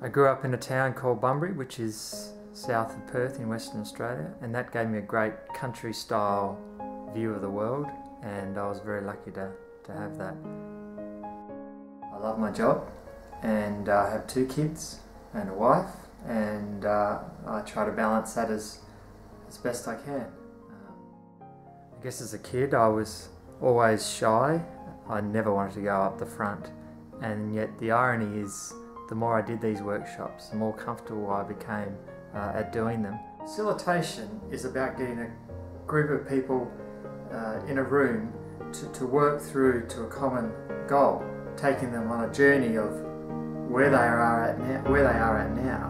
I grew up in a town called Bunbury, which is south of Perth in Western Australia, and that gave me a great country style view of the world, and I was very lucky to have that. I love my job, and I have 2 kids and a wife, and I try to balance that as best I can. I guess as a kid I was always shy. I never wanted to go up the front, and yet the irony is the more I did these workshops, the more comfortable I became at doing them. Facilitation is about getting a group of people in a room to work through to a common goal, taking them on a journey of where they are at now,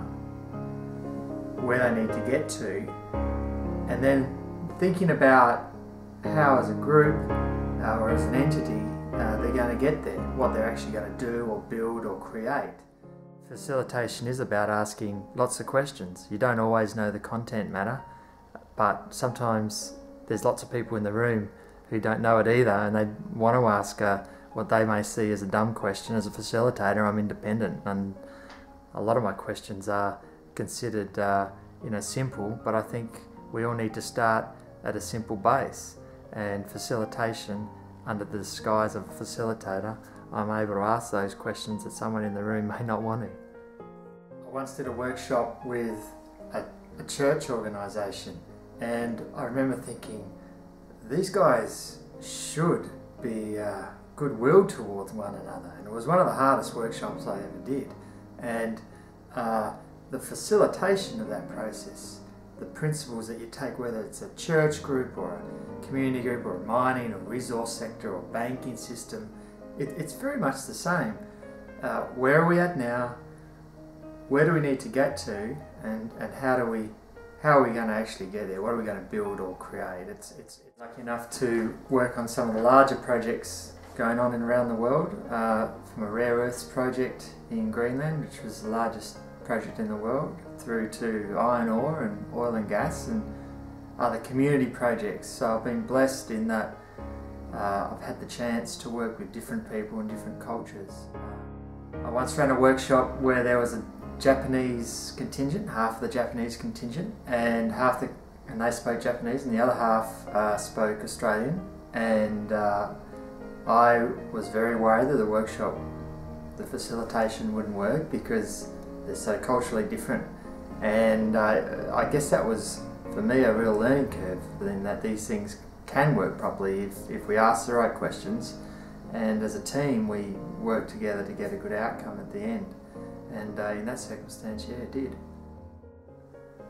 where they need to get to, and then thinking about how as a group or as an entity they're going to get there, what they're actually going to do or build or create. Facilitation is about asking lots of questions. You don't always know the content matter, but sometimes there's lots of people in the room who don't know it either, and they want to ask what they may see as a dumb question. As a facilitator, I'm independent, and a lot of my questions are considered simple, but I think we all need to start at a simple base, and facilitation, under the disguise of a facilitator, I'm able to ask those questions that someone in the room may not want to. I once did a workshop with a church organisation, and I remember thinking, these guys should be goodwill towards one another, and it was one of the hardest workshops I ever did. And the facilitation of that process, the principles that you take, whether it's a church group or a community group or a mining or resource sector or banking system, it's very much the same. Where are we at now? Where do we need to get to? And how are we going to actually get there? What are we going to build or create? It's lucky enough to work on some of the larger projects going on and around the world, from a rare earths project in Greenland, which was the largest project in the world, through to iron ore and oil and gas and other community projects. So I've been blessed in that I've had the chance to work with different people and different cultures. I once ran a workshop where there was a Japanese contingent, half of the Japanese contingent, and they spoke Japanese, and the other half spoke Australian. And I was very worried that the facilitation wouldn't work because they're so culturally different. And I guess that was, for me, a real learning curve, in that these things can work properly if we ask the right questions, and as a team we work together to get a good outcome at the end. And in that circumstance, yeah, it did.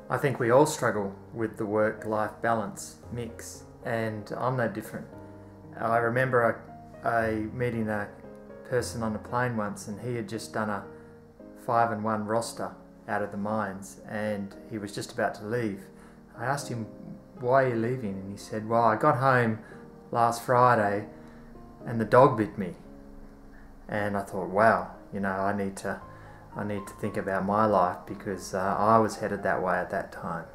I think we all struggle with the work-life balance mix, and I'm no different. I remember meeting a person on a plane once, and he had just done a 5-and-1 roster out of the mines, and he was just about to leave. I asked him, "Why are you leaving?" And he said, "Well, I got home last Friday and the dog bit me." And I thought, wow, I need to think about my life, because I was headed that way at that time.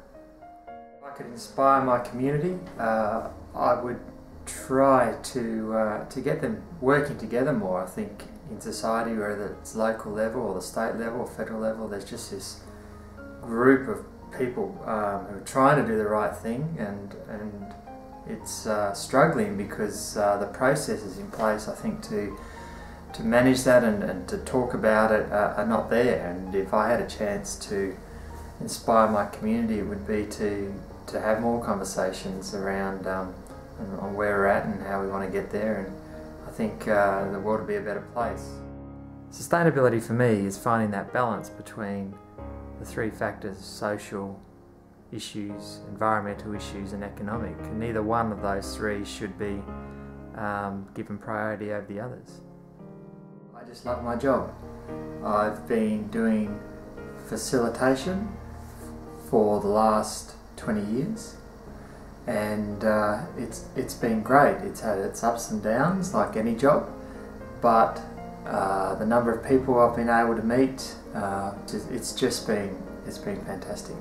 If I could inspire my community, I would try to get them working together more. I think in society, whether it's local level or the state level or federal level, there's just this group of people who are trying to do the right thing, and it's struggling because the processes in place, I think, to manage that and to talk about it are not there. And if I had a chance to inspire my community, it would be to have more conversations around on where we're at and how we want to get there, and I think the world would be a better place. Sustainability for me is finding that balance between the 3 factors: social issues, environmental issues and economic. And neither one of those 3 should be given priority over the others. I just love my job. I've been doing facilitation for the last 20 years, and it's been great. It's had its ups and downs like any job, but the number of people I've been able to meet, it's been fantastic.